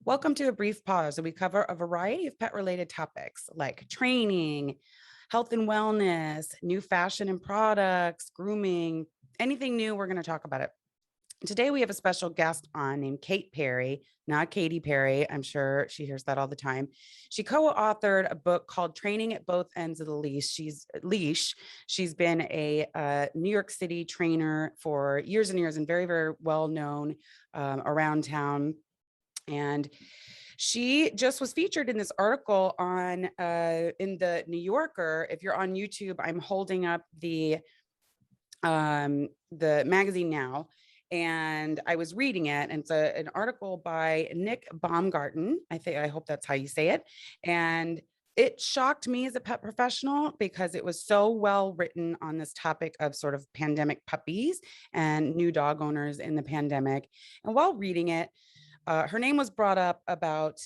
Welcome to A Brief Pause, where we cover a variety of pet-related topics like training, health and wellness, new fashion and products, grooming, anything new, we're going to talk about it. Today, we have a special guest on named Kate Perry, not Katy Perry. I'm sure she hears that all the time. She co-authored a book called Training at Both Ends of the Leash. She's been a New York City trainer for years and years and very, very well known around town. And she just was featured in this article on in the New Yorker. If you're on YouTube, I'm holding up the magazine now, and I was reading it, and it's an article by Nick Baumgarten. I hope that's how you say it. And it shocked me as a pet professional because it was so well written on this topic of sort of pandemic puppies and new dog owners in the pandemic. And while reading it, her name was brought up about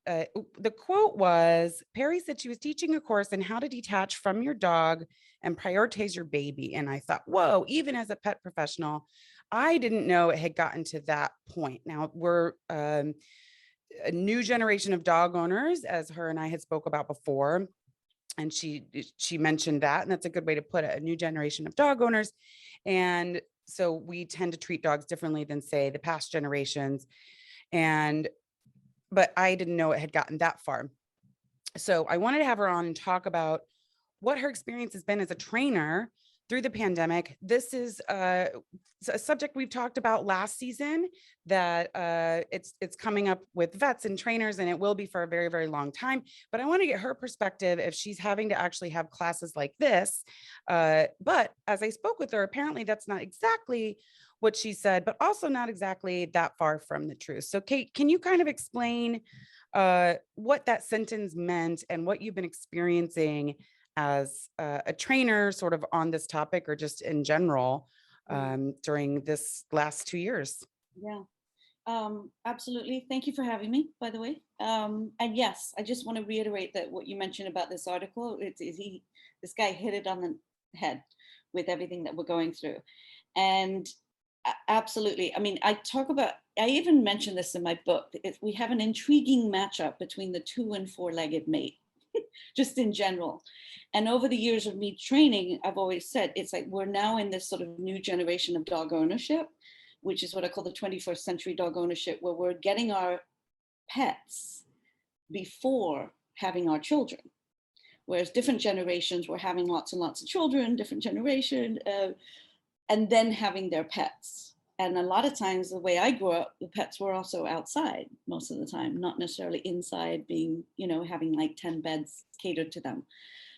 the quote was, Perry said she was teaching a course on how to detach from your dog and prioritize your baby. And I thought, whoa, even as a pet professional, I didn't know it had gotten to that point. Now we're a new generation of dog owners, as her and I had spoke about before. And she mentioned that, and that's a good way to put it, a new generation of dog owners. And so we tend to treat dogs differently than, say, the past generations. But I didn't know it had gotten that far. So I wanted to have her on and talk about what her experience has been as a trainer through the pandemic. This is a subject we've talked about last season, that it's coming up with vets and trainers, and it will be for a very, very long time. But I want to get her perspective if she's having to actually have classes like this. But as I spoke with her, apparently that's not exactly what she said, but also not exactly that far from the truth. So Kate, can you kind of explain what that sentence meant and what you've been experiencing as a trainer sort of on this topic, or just in general, during this last 2 years? Yeah, absolutely. Thank you for having me, by the way. And yes, I just want to reiterate that what you mentioned about this article, this guy hit it on the head with everything that we're going through. And absolutely. I mean, I even mentioned this in my book. We have an intriguing matchup between the two and four-legged mate, just in general. And over the years of me training, I've always said it's like we're now in this sort of new generation of dog ownership, which is what I call the 21st century dog ownership, where we're getting our pets before having our children. Whereas different generations were having lots and lots of children, different generation, and then having their pets. And a lot of times, the way I grew up, the pets were also outside most of the time, not necessarily inside, being, having like 10 beds catered to them.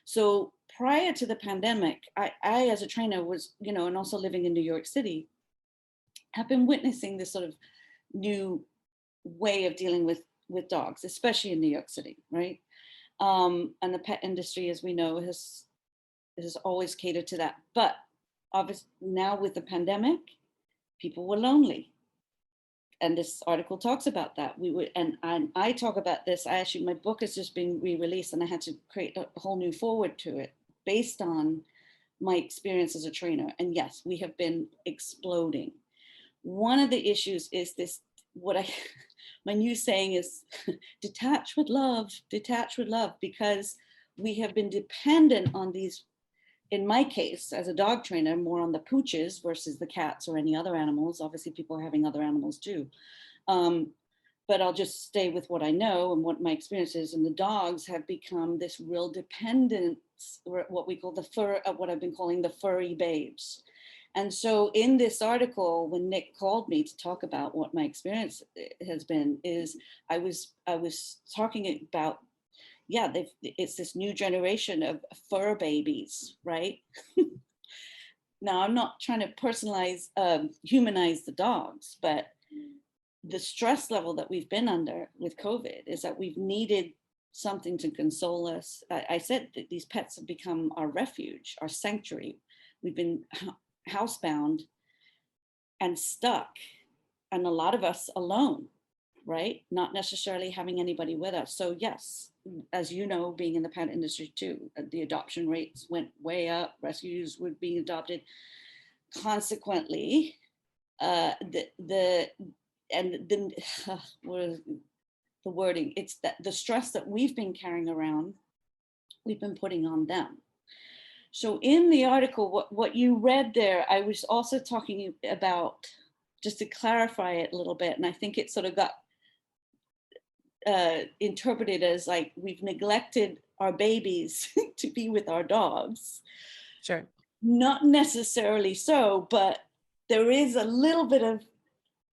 So prior to the pandemic, I as a trainer was, and also living in New York City, have been witnessing this sort of new way of dealing with dogs, especially in New York City, right? And the pet industry, as we know, has always catered to that. But obviously now with the pandemic, people were lonely. And this article talks about that. And I talk about this. My book has just been re-released, and I had to create a whole new forward to it based on my experience as a trainer. And yes, we have been exploding. One of the issues is this, my new saying is detach with love, because we have been dependent on these. In my case, as a dog trainer, more on the pooches versus the cats or any other animals. Obviously, people are having other animals too. But I'll just stay with what I know and what my experience is. And the dogs have become this real dependence, what we call what I've been calling the furry babes. And so in this article, when Nick called me to talk about what my experience has been, is I was talking about, yeah, it's this new generation of fur babies, right? Now, I'm not trying to personalize, humanize the dogs, but the stress level that we've been under with COVID is that we've needed something to console us. I said that these pets have become our refuge, our sanctuary. We've been housebound and stuck, and a lot of us alone, right? Not necessarily having anybody with us. So yes, as you know, being in the pet industry too, the adoption rates went way up. Rescues were being adopted. Consequently, the wording. It's that the stress that we've been carrying around, we've been putting on them. So in the article, what you read there, I was also talking about, just to clarify it a little bit, and I think it sort of got interpreted as like we've neglected our babies to be with our dogs. Sure. Not necessarily so, but there is a little bit of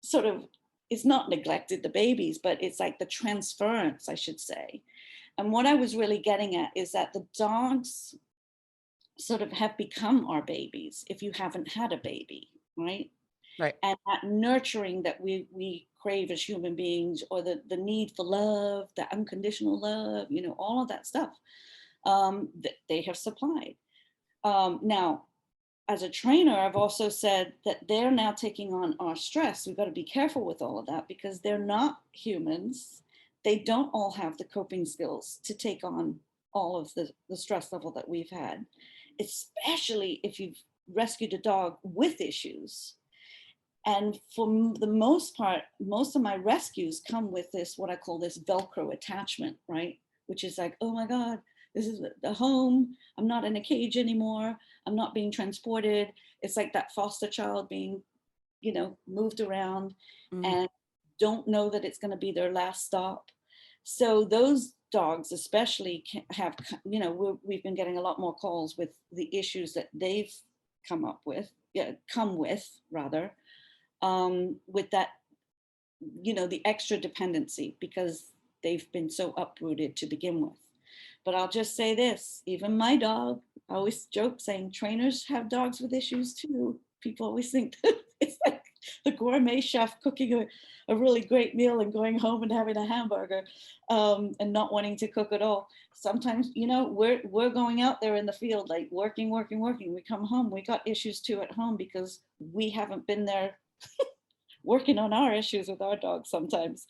sort of, it's not neglected the babies, but it's like the transference, I should say. And what I was really getting at is that the dogs sort of have become our babies if you haven't had a baby, right? Right. And that nurturing that we crave as human beings, or the need for love, the unconditional love, you know, all of that stuff, that they have supplied. Now, as a trainer, I've also said that they're now taking on our stress. We've got to be careful with all of that because they're not humans. They don't all have the coping skills to take on all of the stress level that we've had, especially if you've rescued a dog with issues. And for the most part, most of my rescues come with this, what I call this Velcro attachment, right? Which is like, oh my God, this is the home. I'm not in a cage anymore. I'm not being transported. It's like that foster child being, you know, moved around and don't know that it's going to be their last stop. So those dogs especially have, you know, we've been getting a lot more calls with the issues that they've come with rather, with that, you know, the extra dependency because they've been so uprooted to begin with. But I'll just say this, even my dog, I always joke saying trainers have dogs with issues too. People always think that it's like the gourmet chef cooking a really great meal and going home and having a hamburger, and not wanting to cook at all. Sometimes, you know, we're going out there in the field, like working. We come home, we got issues too at home because we haven't been there working on our issues with our dog sometimes,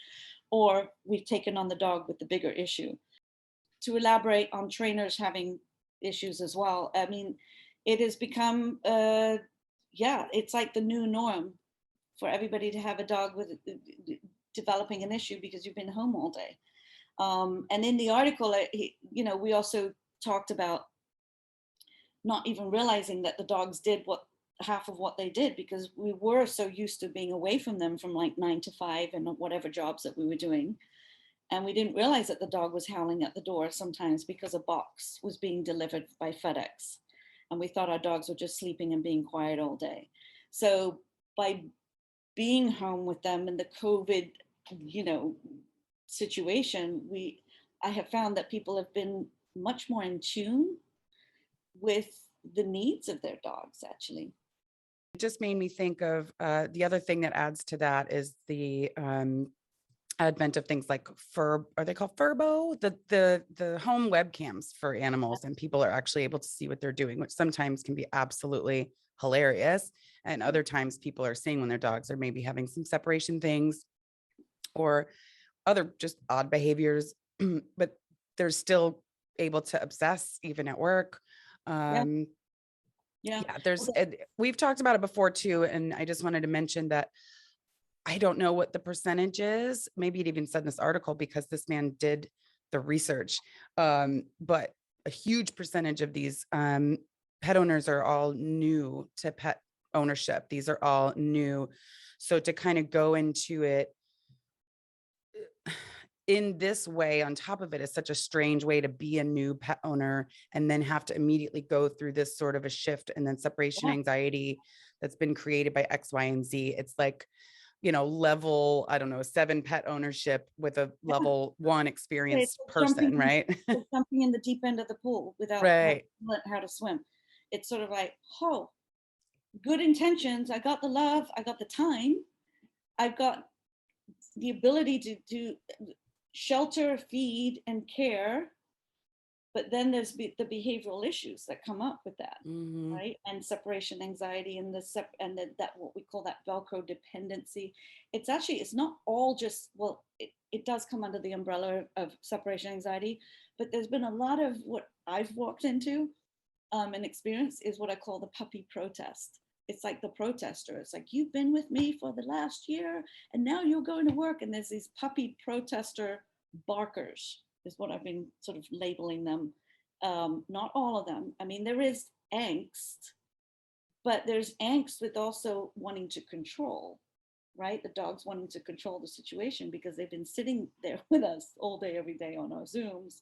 or we've taken on the dog with the bigger issue. To elaborate on trainers having issues as well, I mean, it has become, it's like the new norm for everybody to have a dog with developing an issue because you've been home all day. And in the article, you know, we also talked about not even realizing that the dogs did half of what they did because we were so used to being away from them from like 9 to 5 and whatever jobs that we were doing. And we didn't realize that the dog was howling at the door sometimes because a box was being delivered by FedEx. And we thought our dogs were just sleeping and being quiet all day. So by being home with them in the COVID, you know, situation, I have found that people have been much more in tune with the needs of their dogs, actually. It just made me think of the other thing that adds to that is the advent of things like are they called Furbo? The home webcams for animals, and people are actually able to see what they're doing, which sometimes can be absolutely hilarious. And other times people are seeing when their dogs are maybe having some separation things or other just odd behaviors, but they're still able to obsess even at work. Yeah. Yeah, we've talked about it before too. And I just wanted to mention that I don't know what the percentage is. Maybe it even said in this article because this man did the research. But a huge percentage of these pet owners are all new to pet ownership. These are all new. So to kind of go into it in this way on top of it is such a strange way to be a new pet owner and then have to immediately go through this sort of a shift and then separation anxiety that's been created by X, Y, and Z. It's like, you know, level, I don't know, 7 pet ownership with a level 1 experienced person, right? Jumping in the deep end of the pool without Right. how to swim. It's sort of like, oh, good intentions. I got the love. I got the time. I've got the ability to do shelter, feed, and care. But then there's the behavioral issues that come up with that, right? And separation anxiety and that what we call that Velcro dependency. It's not all just, well, it does come under the umbrella of separation anxiety, but there's been a lot of what I've walked into and experienced is what I call the puppy protest. it's like the protester. It's like, you've been with me for the last year and now you're going to work. And there's these puppy protester barkers is what I've been sort of labeling them. Not all of them. I mean, there is angst, but there's angst with also wanting to control, right? The dog's wanting to control the situation because they've been sitting there with us all day, every day on our Zooms,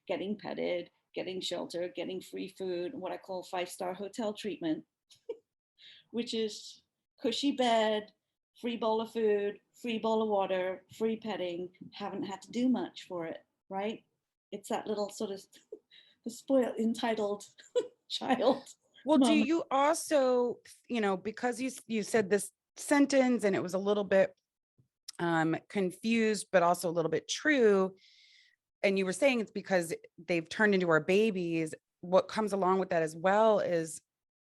getting petted, getting shelter, getting free food, what I call 5-star hotel treatment, which is cushy bed, free bowl of food, free bowl of water, free petting, haven't had to do much for it, right? It's that little sort of the spoiled, entitled child Well, do moment. you also, because you said this sentence and it was a little bit confused, but also a little bit true. And you were saying it's because they've turned into our babies. What comes along with that as well is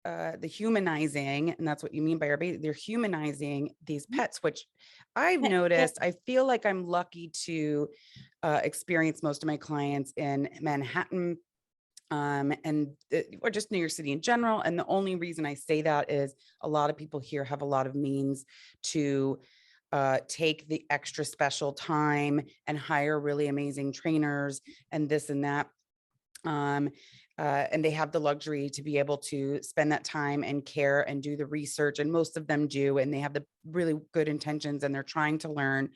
the humanizing, and that's what you mean by our baby. They're humanizing these pets, which I've noticed. I feel like I'm lucky to experience most of my clients in Manhattan, or just New York City in general. And the only reason I say that is a lot of people here have a lot of means to take the extra special time and hire really amazing trainers and this and that. And they have the luxury to be able to spend that time and care and do the research. And most of them do, and they have the really good intentions and they're trying to learn.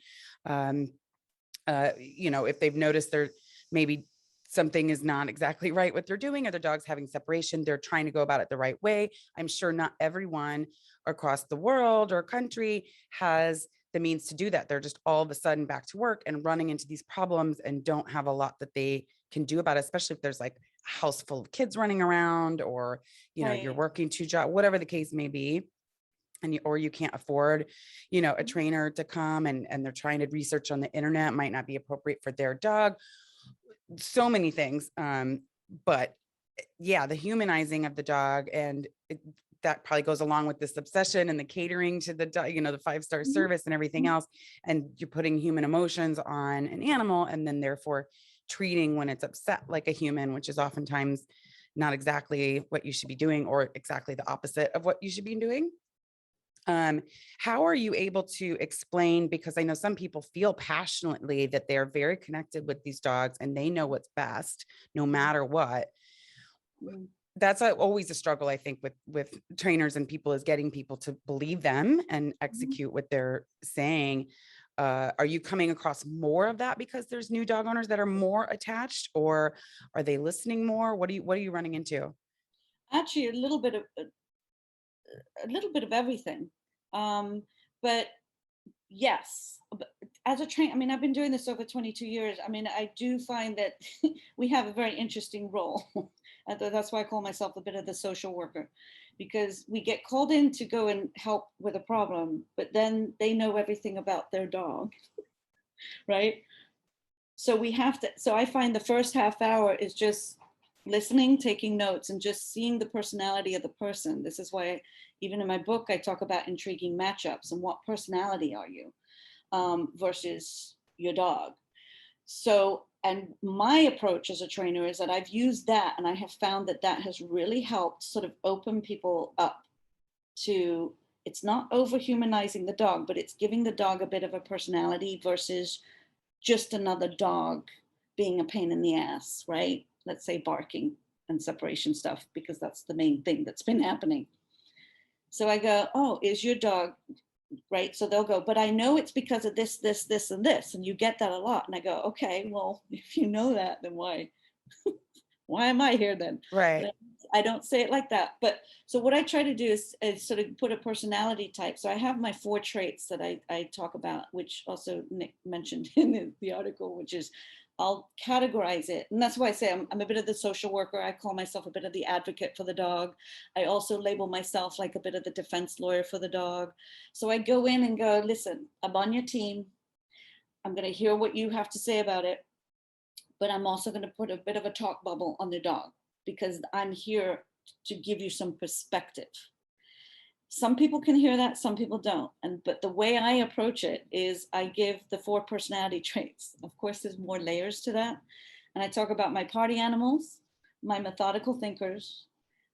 If they've noticed they're maybe something is not exactly right what they're doing, or their dog's having separation, they're trying to go about it the right way. I'm sure not everyone across the world or country has the means to do that. They're just all of a sudden back to work and running into these problems and don't have a lot that they can do about it, especially if there's like a house full of kids running around, or you're Right. working 2 jobs, whatever the case may be. Or you can't afford, a trainer to come, and they're trying to research on the internet, might not be appropriate for their dog. So many things. But yeah, the humanizing of the dog, and that probably goes along with this obsession and the catering to the dog, the 5-star Mhm. service and everything else. And you're putting human emotions on an animal, and then therefore treating when it's upset like a human, which is oftentimes not exactly what you should be doing, or exactly the opposite of what you should be doing. How are you able to explain, because I know some people feel passionately that they're very connected with these dogs and they know what's best no matter what. Mhm. That's always a struggle, I think, with trainers and people, is getting people to believe them and Mhm. execute what they're saying. Are you coming across more of that because there's new dog owners that are more attached, or are they listening more? What are you running into? Actually, a little bit of everything. Um, but yes, but as a train, I mean, I've been doing this over 22 years. I mean, I do find that we have a very interesting role. And that's why I call myself a bit of the social worker, because we get called in to go and help with a problem, but then they know everything about their dog, right? So we have to, so I find the first half hour is just listening, taking notes, and just seeing the personality of the person. This is why even in my book I talk about intriguing matchups and what personality are you, versus your dog. So, and my approach as a trainer is that I've used that, and I have found that that has really helped sort of open people up to, it's not over humanizing the dog, but it's giving the dog a bit of a personality versus just another dog being a pain in the ass, right? Let's say barking and separation stuff, because that's the main thing that's been happening. So I go, oh, is your dog, right? So they'll go, but I know it's because of this, this, this, and this. And you get that a lot. And I go, okay, well, if you know that, then why am I here then? Right. But I don't say it like that. But so what I try to do is sort of put a personality type. So I have my 4 traits that I talk about, which also Nick mentioned in the article, which is I'll categorize it. And that's why I say I'm a bit of the social worker. I call myself a bit of the advocate for the dog. I also label myself like a bit of the defense lawyer for the dog. So I go in and go, listen, I'm on your team. I'm going to hear what you have to say about it, but I'm also going to put a bit of a talk bubble on the dog because I'm here to give you some perspective. Some people can hear that, some people don't. But the way I approach it is I give the 4 personality traits. Of course, there's more layers to that. And I talk about my party animals, my methodical thinkers,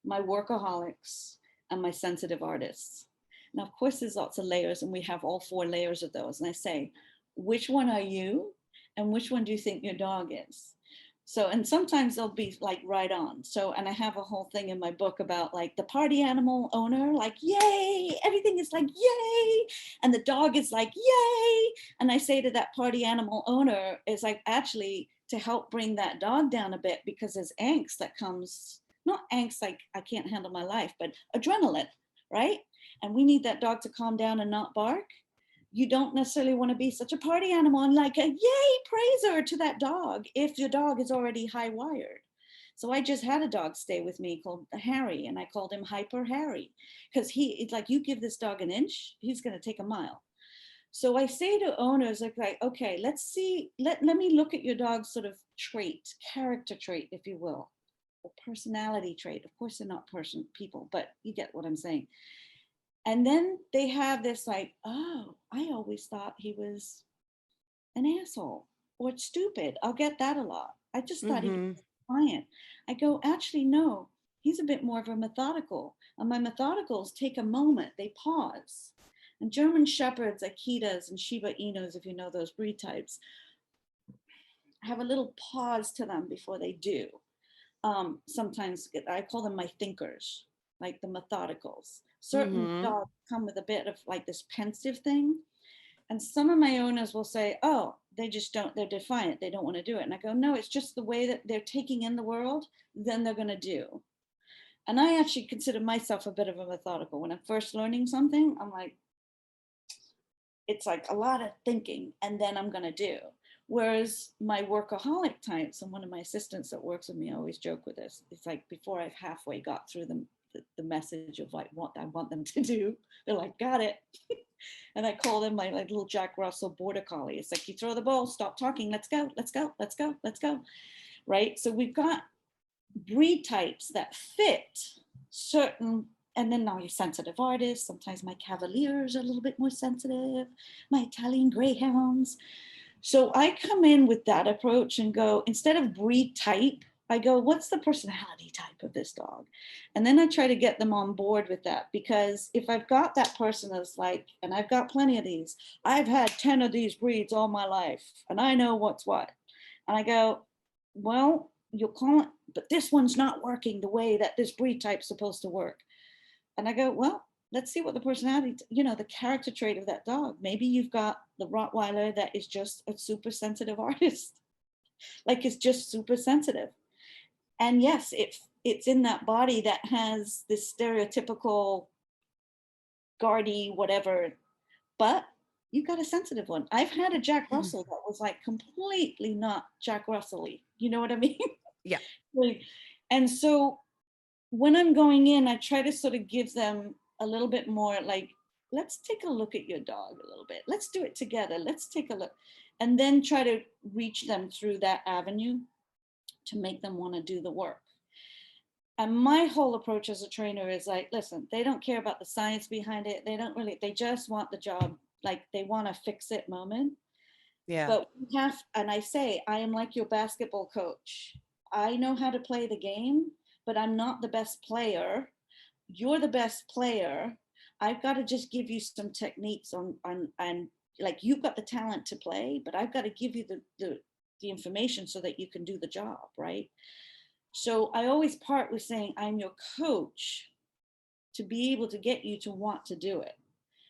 my workaholics, and my sensitive artists. Now, of course, there's lots of layers, and we have all 4 layers of those. And I say, which one are you? And which one do you think your dog is? So, and sometimes they'll be like right on. So, and I have a whole thing in my book about like the party animal owner, like, yay, everything is like, yay. And the dog is like, yay. And I say to that party animal owner is like, actually, to help bring that dog down a bit, because there's angst that comes, not angst like I can't handle my life, but adrenaline, right? And we need that dog to calm down and not bark. You don't necessarily want to be such a party animal and like a yay praiser to that dog if your dog is already high wired. So I just had a dog stay with me called Harry, and I called him Hyper Harry, because it's like, you give this dog an inch, he's going to take a mile. So I say to owners like, okay, let's see, let me look at your dog's sort of trait, character trait, if you will, or personality trait. Of course, they're not people, but you get what I'm saying. And then they have this like, oh, I always thought he was an asshole or stupid. I'll get that a lot. I just thought he was defiant. I go, actually, no, he's a bit more of a methodical. And my methodicals take a moment, they pause. And German Shepherds, Akitas, and Shiba Inus, if you know those breed types, have a little pause to them before they do. Sometimes I call them my thinkers, like the methodicals. Certain dogs come with a bit of like this pensive thing. And some of my owners will say, oh, they just don't, they're defiant, they don't want to do it. And I go, no, it's just the way that they're taking in the world, then they're going to do. And I actually consider myself a bit of a methodical. When I'm first learning something, I'm like, it's like a lot of thinking and then I'm going to do. Whereas my workaholic types, and one of my assistants that works with me, I always joke with this, it's like before I've halfway got through the message of like what I want them to do, they're like, got it. And I call them my like little Jack Russell border collie. It's like, you throw the ball, stop talking, let's go, let's go, let's go, let's go. Right? So we've got breed types that fit certain, and then now your sensitive artists, sometimes my Cavaliers are a little bit more sensitive, my Italian Greyhounds. So I come in with that approach and go, instead of breed type, I go, what's the personality type of this dog? And then I try to get them on board with that, because if I've got that person that's like, and I've got plenty of these, I've had 10 of these breeds all my life and I know what's what. And I go, well, you'll call it, but this one's not working the way that this breed type's supposed to work. And I go, well, let's see what the personality, the character trait of that dog. Maybe you've got the Rottweiler that is just a super sensitive artist, like it's just super sensitive. And yes, it's in that body that has this stereotypical guardy, whatever, but you got a sensitive one. I've had a Jack Russell that was like completely not Jack Russell-y. You know what I mean? Yeah. And so when I'm going in, I try to sort of give them a little bit more like, let's take a look at your dog a little bit. Let's do it together. Let's take a look. And then try to reach them through that avenue to make them want to do the work. And my whole approach as a trainer is like, listen, they don't care about the science behind it. They just want the job. Like they want a fix it moment. Yeah. But we have, and I say, I am like your basketball coach. I know how to play the game, but I'm not the best player. You're the best player. I've got to just give you some techniques on like you've got the talent to play, but I've got to give you the information so that you can do the job, right? So I always part with saying I'm your coach to be able to get you to want to do it,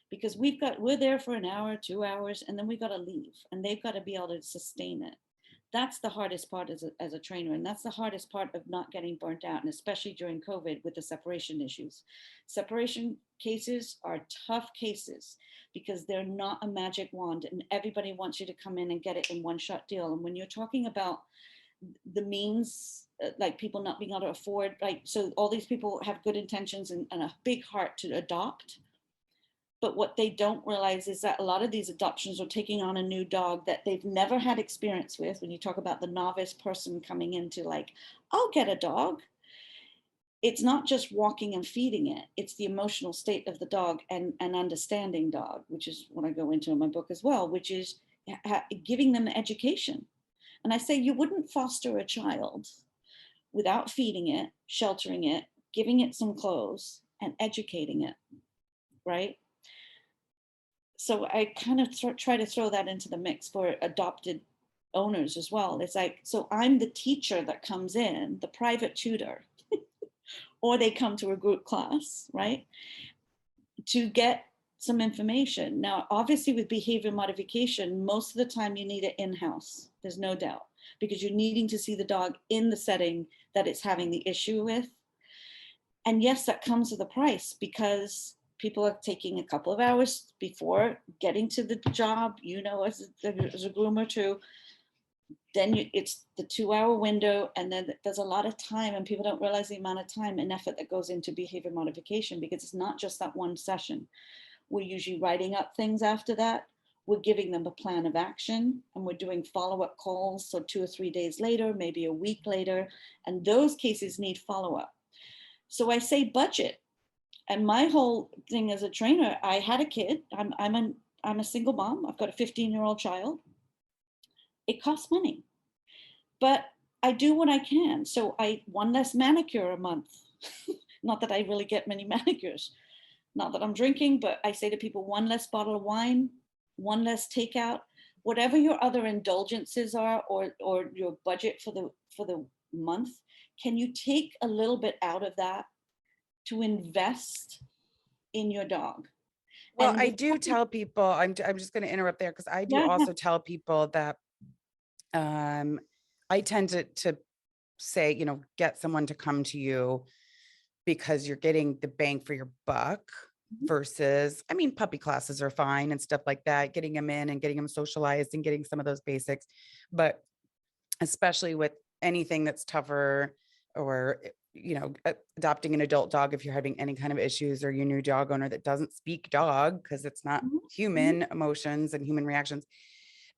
because we're there for an hour, 2 hours, and then we got to leave, and they've got to be able to sustain it. That's the hardest part as a trainer. And that's the hardest part of not getting burnt out. And especially during COVID with the separation issues. Separation cases are tough cases because they're not a magic wand and everybody wants you to come in and get it in one shot deal. And when you're talking about the means, like people not being able to afford, like, so all these people have good intentions and a big heart to adopt. But what they don't realize is that a lot of these adoptions are taking on a new dog that they've never had experience with. When you talk about the novice person coming into like, I'll get a dog. It's not just walking and feeding it. It's the emotional state of the dog and understanding dog, which is what I go into in my book as well, which is giving them education. And I say you wouldn't foster a child without feeding it, sheltering it, giving it some clothes, and educating it, right? So I kind of try to throw that into the mix for adopted owners as well. It's like, so I'm the teacher that comes in, the private tutor, or they come to a group class, right? To get some information. Now, obviously with behavior modification, most of the time you need it in-house, there's no doubt, because you're needing to see the dog in the setting that it's having the issue with. And yes, that comes with a price, because people are taking a couple of hours before getting to the job, you know, as a groomer too. Then it's the 2 hour window, and then there's a lot of time, and people don't realize the amount of time and effort that goes into behavior modification, because it's not just that one session. We're usually writing up things after that. We're giving them a plan of action, and we're doing follow-up calls. So 2 or 3 days later, maybe a week later, and those cases need follow-up. So I say budget. And my whole thing as a trainer, I had a kid. I'm a single mom. I've got a 15-year-old child. It costs money, but I do what I can. So one less manicure a month. Not that I really get many manicures, not that I'm drinking, but I say to people, one less bottle of wine, one less takeout, whatever your other indulgences are, or your budget for the month. Can you take a little bit out of that to invest in your dog? Well, And I with do tell people, I'm just going to interrupt there, because I do yeah, yeah, also tell people that I tend to say, get someone to come to you because you're getting the bang for your buck mhm, versus, I mean, puppy classes are fine and stuff like that, getting them in and getting them socialized and getting some of those basics. But especially with anything that's tougher, or, adopting an adult dog, if you're having any kind of issues, or your new dog owner that doesn't speak dog because it's not mhm, mhm. human emotions and human reactions,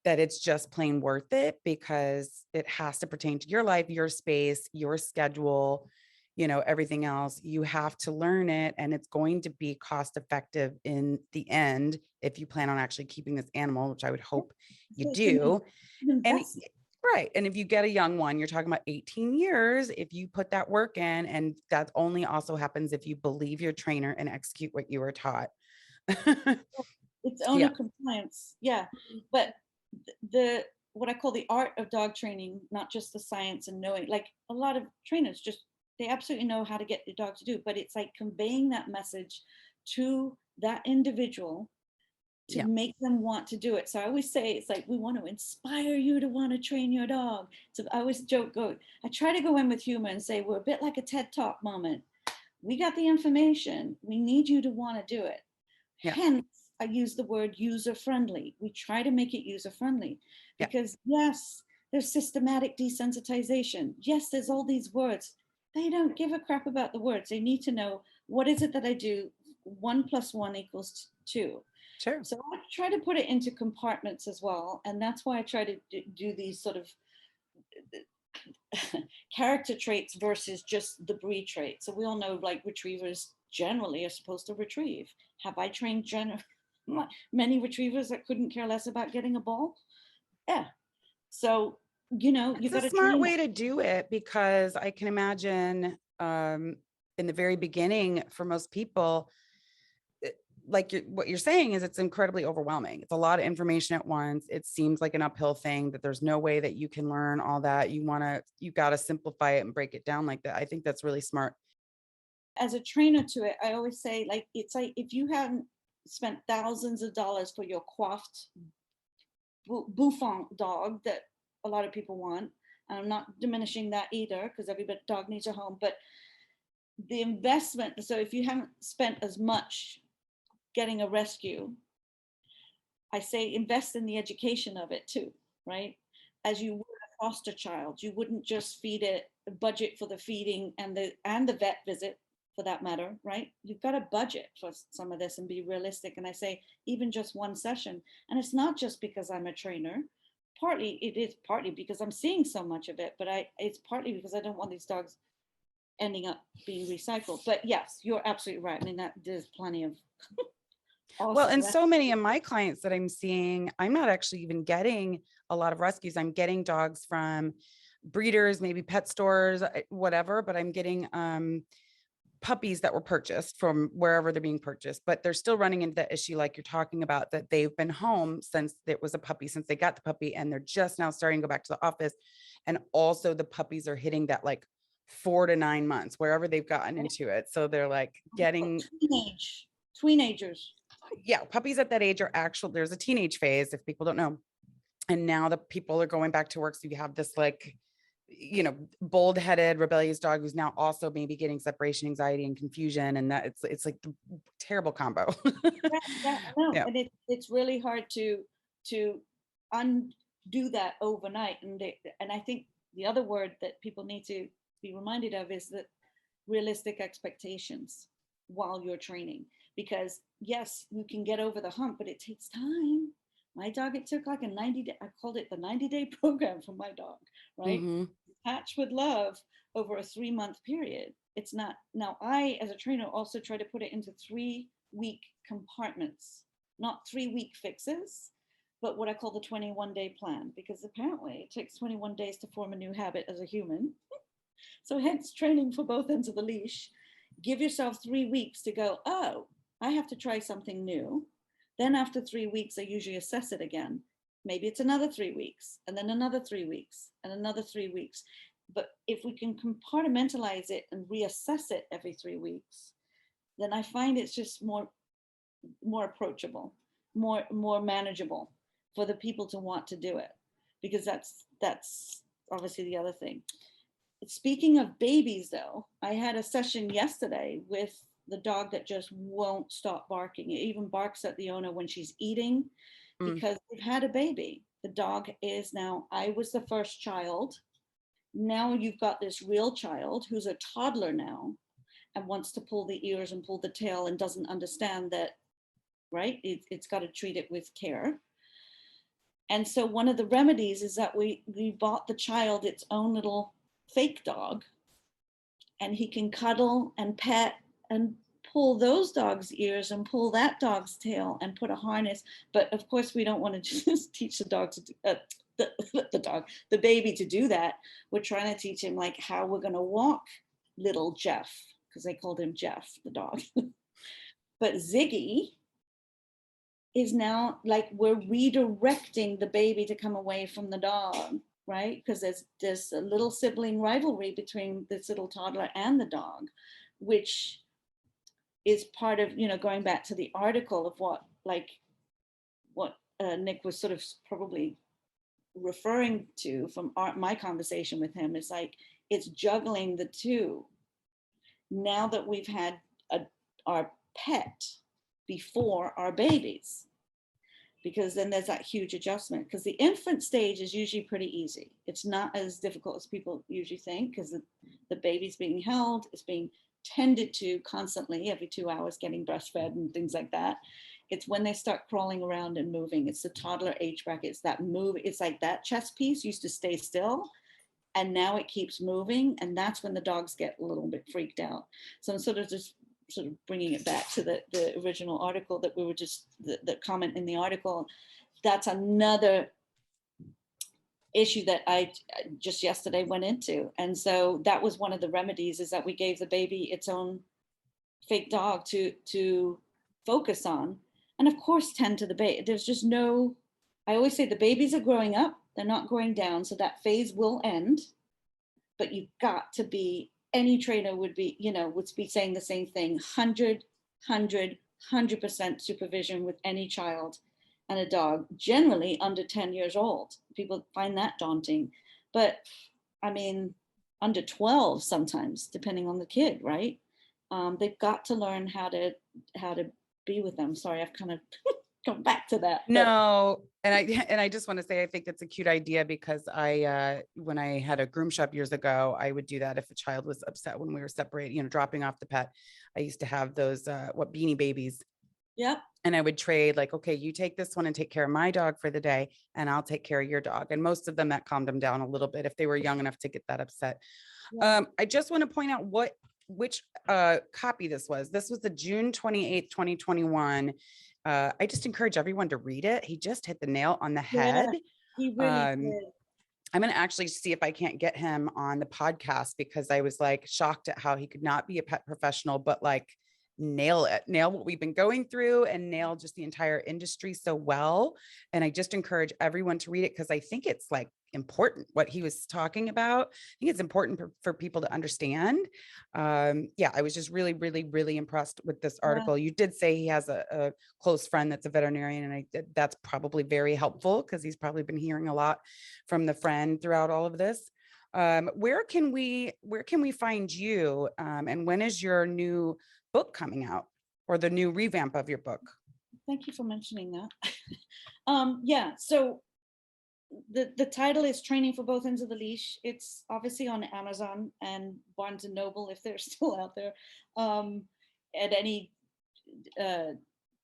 that it's just plain worth it, because it has to pertain to your life, your space, your schedule, everything else. You have to learn it, and it's going to be cost effective in the end if you plan on actually keeping this animal, which I would Yeah. hope you So it's an do. And investment. right. And if you get a young one, you're talking about 18 years, if you put that work in, and that only also happens if you believe your trainer and execute what you were taught. It's Yeah. owner compliance, yeah. But the what I call the art of dog training, not just the science and knowing, like a lot of trainers just they absolutely know how to get the dog to do, but it's like conveying that message to that individual to Yeah. make them want to do it. So I always say it's like we want to inspire you to want to train your dog. So I always I try to go in with humor and say we're a bit like a TED Talk moment. We got the information. We need you to want to do it. Yeah. Hence, I use the word user friendly. We try to make it user friendly Yeah. because, yes, there's systematic desensitization. Yes, there's all these words. They don't give a crap about the words. They need to know, what is it that I do? 1 + 1 = 2. Sure. So I try to put it into compartments as well. And that's why I try to do these sort of character traits versus just the breed trait. So we all know like retrievers generally are supposed to retrieve. Have I trained many retrievers that couldn't care less about getting a ball? Yeah. So, you It's got a to smart train way them. to do it, because I can imagine in the very beginning for most people, like what you're saying is it's incredibly overwhelming. It's a lot of information at once. It seems like an uphill thing, that there's no way that you can learn all that. You got to simplify it and break it down like that. I think that's really smart. As a trainer to it, I always say, like, it's like if you haven't spent thousands of dollars for your coiffed bouffant dog that a lot of people want, and I'm not diminishing that either because every dog needs a home, but the investment, so if you haven't spent as much getting a rescue, I say invest in the education of it too, right? As you would a foster child, you wouldn't just feed it, budget for the feeding and the vet visit for that matter, right? You've got to budget for some of this and be realistic. And I say even just one session, and it's not just because I'm a trainer. Partly it is partly because I'm seeing so much of it, but it's partly because I don't want these dogs ending up being recycled. But yes, you're absolutely right. I mean, that there's plenty of Well, awesome and so many rescues. of my clients that I'm seeing, I'm not actually even getting a lot of rescues. I'm getting dogs from breeders, maybe pet stores, whatever, but I'm getting puppies that were purchased from wherever they're being purchased, but they're still running into that issue like you're talking about, that they've been home since it was a puppy, since they got the puppy, and they're just now starting to go back to the office. And also the puppies are hitting that like 4 to 9 months, wherever they've gotten into it. So they're like getting, Teenagers. yeah, puppies at that age are actual, there's a teenage phase, if people don't know. And now the people are going back to work. So you have this like, bold headed rebellious dog who's now also maybe getting separation anxiety and confusion. And that it's like the terrible combo. Yeah, I know. Yeah. And it's really hard to undo that overnight. And I think the other word that people need to be reminded of is that realistic expectations while you're training. Because yes, you can get over the hump, but it takes time. My dog, it took like a 90-day, I called it the 90-day program for my dog, right? Mm-hmm. Attached with love over a 3-month period. It's not, now I, as a trainer, also try to put it into 3-week compartments, not 3-week fixes, but what I call the 21-day plan, because apparently it takes 21 days to form a new habit as a human. So hence training for both ends of the leash. Give yourself 3 weeks to go, oh, I have to try something new. Then after 3 weeks, I usually assess it again. Maybe it's another 3 weeks, and then another 3 weeks, and another 3 weeks. But if we can compartmentalize it and reassess it every 3 weeks, then I find it's just more approachable, more manageable for the people to want to do it, because that's obviously the other thing. Speaking of babies, though, I had a session yesterday with the dog that just won't stop barking. It even barks at the owner when she's eating because they've had a baby. The dog is now, I was the first child. Now you've got this real child who's a toddler now and wants to pull the ears and pull the tail and doesn't understand that, right? It's got to treat it with care. And so one of the remedies is that we bought the child its own little fake dog, and he can cuddle and pet and pull those dogs' ears and pull that dog's tail and put a harness. But of course, we don't want to just teach the dog to the baby to do that. We're trying to teach him like how we're going to walk little Jeff, because they called him Jeff, the dog. But Ziggy is now like, we're redirecting the baby to come away from the dog, right? Because there's a little sibling rivalry between this little toddler and the dog, which is part of, going back to the article of what Nick was sort of probably referring to from my conversation with him. Is like, it's juggling the two. Now that we've had our pet before our babies, because then there's that huge adjustment, because the infant stage is usually pretty easy. It's not as difficult as people usually think, because the baby's being held, it's being tended to constantly every 2 hours, getting breastfed and things like that. It's when they start crawling around and moving. It's the toddler age bracket. It's that move. It's like that chess piece used to stay still, and now it keeps moving. And that's when the dogs get a little bit freaked out. So I'm sort of bringing it back to the original article that we were just, the comment in the article. That's another issue that I just yesterday went into. And so that was one of the remedies, is that we gave the baby its own fake dog to focus on. And of course, tend to the baby. There's just no, I always say the babies are growing up, they're not growing down. So that phase will end, but you've got to be, any trainer would be saying the same thing, 100% supervision with any child and a dog, generally under 10 years old. People find that daunting, but I mean, under 12 sometimes, depending on the kid, right? They've got to learn how to be with them. Sorry, I've kind of come back to that. No, and I just want to say, I think it's a cute idea, because when I had a groom shop years ago, I would do that if a child was upset when we were separated, dropping off the pet. I used to have those Beanie Babies. Yep. And I would trade, like, okay, you take this one and take care of my dog for the day, and I'll take care of your dog. And most of them, that calmed them down a little bit if they were young enough to get that upset. Yeah. I just want to point out which copy this was. This was the June 28th, 2021. I just encourage everyone to read it. He just hit the nail on the head. Yeah, he really did. I'm going to actually see if I can't get him on the podcast, because I was like shocked at how he could not be a pet professional, but like nail what we've been going through and nail just the entire industry so well. And I just encourage everyone to read it, because I think it's like important what he was talking about. I think it's important for people to understand. Yeah, I was just really, really, really impressed with this Yeah. article. You did say he has a close friend that's a veterinarian, and that's probably very helpful, because he's probably been hearing a lot from the friend throughout all of this. Where can we find you? And when is your new book coming out, or the new revamp of your book? Thank you for mentioning that. Yeah, so the title is Training for Both Ends of the Leash. It's obviously on Amazon and Barnes and Noble, if they're still out there. At any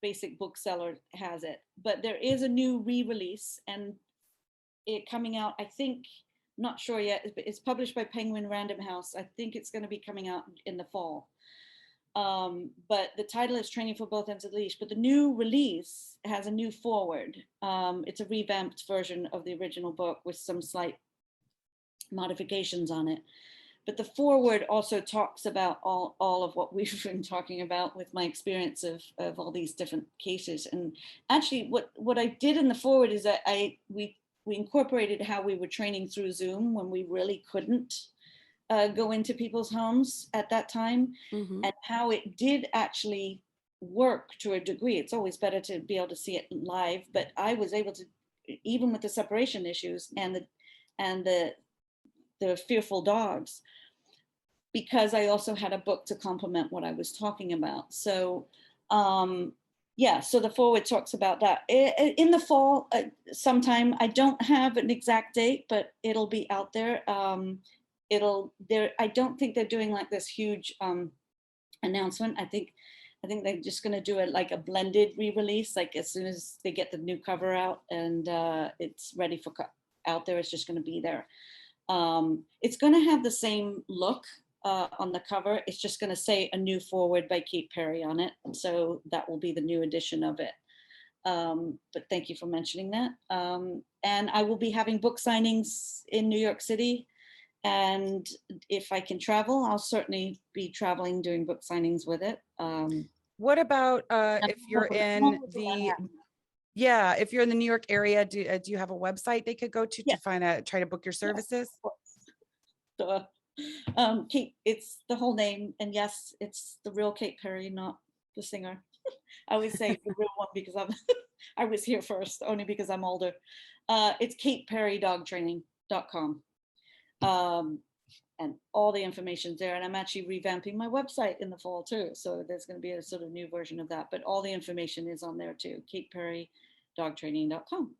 basic bookseller has it. But there is a new re-release, and it coming out, I think, not sure yet, but it's published by Penguin Random House. I think it's going to be coming out in the fall. But the title is Training for Both Ends of the Leash, but the new release has a new foreword. It's a revamped version of the original book with some slight modifications on it. But the foreword also talks about all of what we've been talking about with my experience of all these different cases. And actually what I did in the foreword is that we incorporated how we were training through Zoom when we really couldn't go into people's homes at that time, and how it did actually work to a degree. It's always better to be able to see it live, but I was able to, even with the separation issues and the fearful dogs, because I also had a book to complement what I was talking about. So yeah, so the foreword talks about that in the fall sometime. I don't have an exact date, but it'll be out there. I don't think they're doing like this huge announcement. I think they're just going to do it like a blended re-release, like as soon as they get the new cover out and it's ready for out there, it's just going to be there. It's going to have the same look on the cover. It's just going to say a new foreword by Kate Perry on it. So that will be the new edition of it. But thank you for mentioning that. And I will be having book signings in New York City. And if I can travel, I'll certainly be traveling, doing book signings with it. What about if you're in the New York area, do you have a website they could go to Yeah. try to book your services? So, Kate, it's the whole name, and yes, it's the real Kate Perry, not the singer. I always say the real one because I was here first, only because I'm older. It's kateperrydogtraining.com. And all the information's there, and I'm actually revamping my website in the fall too, so there's going to be a sort of new version of that, but all the information is on there too. kateperrydogtraining.com.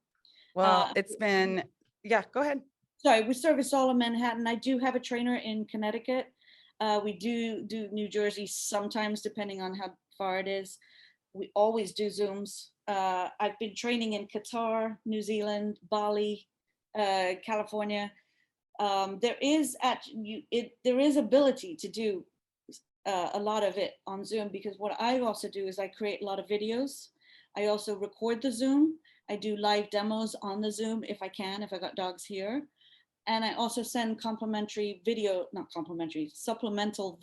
Well, it's been, yeah, go ahead. Sorry, we service all of Manhattan. I do have a trainer in Connecticut. We do New Jersey sometimes, depending on how far it is. We always do Zooms. I've been training in Qatar, New Zealand, Bali, California. There is ability to do a lot of it on Zoom, because what I also do is I create a lot of videos. I also record the Zoom. I do live demos on the Zoom if I got dogs here. And I also send supplemental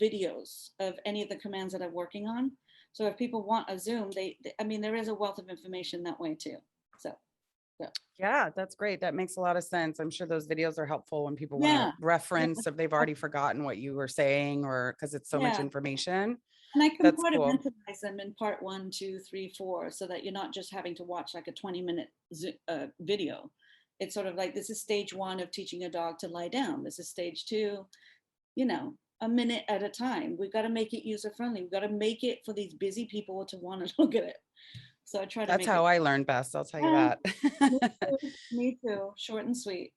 videos of any of the commands that I'm working on. So if people want a Zoom, there is a wealth of information that way too. So. Yeah, that's great. That makes a lot of sense. I'm sure those videos are helpful when people want to reference if they've already forgotten what you were saying, or because it's so much information. And I That's cool. compartmentalize them in part 1, 2, 3, 4, so that you're not just having to watch like a 20-minute video. It's sort of like, this is stage 1 of teaching a dog to lie down. This is stage 2, a minute at a time. We've got to make it user friendly. We've got to make it for these busy people to want to look at it. So I try to. That's how I learned best. I'll tell you that. Me too. Short and sweet.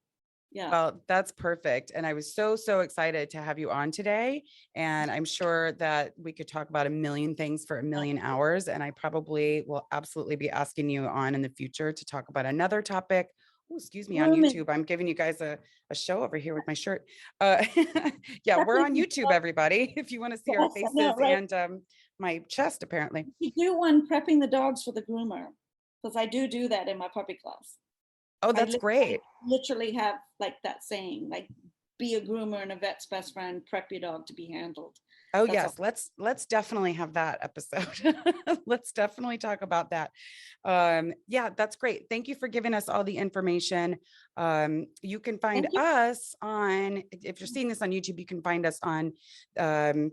Yeah. Well, that's perfect. And I was so excited to have you on today. And I'm sure that we could talk about a million things for a million hours. And I probably will absolutely be asking you on in the future to talk about another topic. Oh, excuse me, on YouTube. I'm giving you guys a show over here with my shirt. Yeah, we're on YouTube, everybody, if you want to see our faces and my chest, apparently. You do one prepping the dogs for the groomer, because I do that in my puppy class. Oh, I that's great. literally have like that saying, like, be a groomer and a vet's best friend, prep your dog to be handled. Oh, That's all. yes. Let's definitely have that episode. Let's definitely talk about that. Yeah, that's great. Thank you for giving us all the information. You can find Thank you. us on, if you're seeing this on YouTube, you can find us on um,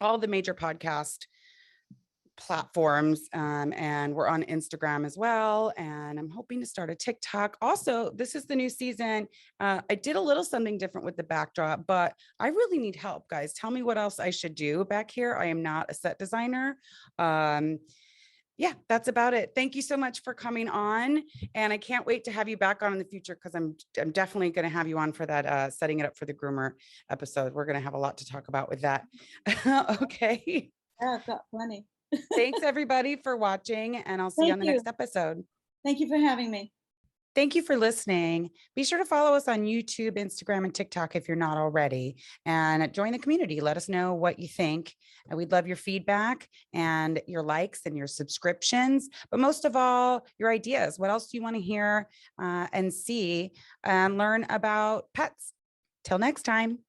all the major podcast platforms, and we're on Instagram as well, and I'm hoping to start a TikTok. Also, this is the new season. I did a little something different with the backdrop, but I really need help, guys. Tell me what else I should do back here. I am not a set designer. um, yeah, that's about it. Thank you so much for coming on, and I can't wait to have you back on in the future, because I'm definitely going to have you on for that setting it up for the groomer episode. We're going to have a lot to talk about with that. Okay. Yeah, I've got plenty. Thanks everybody for watching, and I'll see you Thank on the you. next episode. Thank you for having me. Thank you for listening. Be sure to follow us on YouTube, Instagram, and TikTok if you're not already, and join the community. Let us know what you think. And we'd love your feedback and your likes and your subscriptions, but most of all, your ideas. What else do you want to hear and see and learn about pets? Till next time.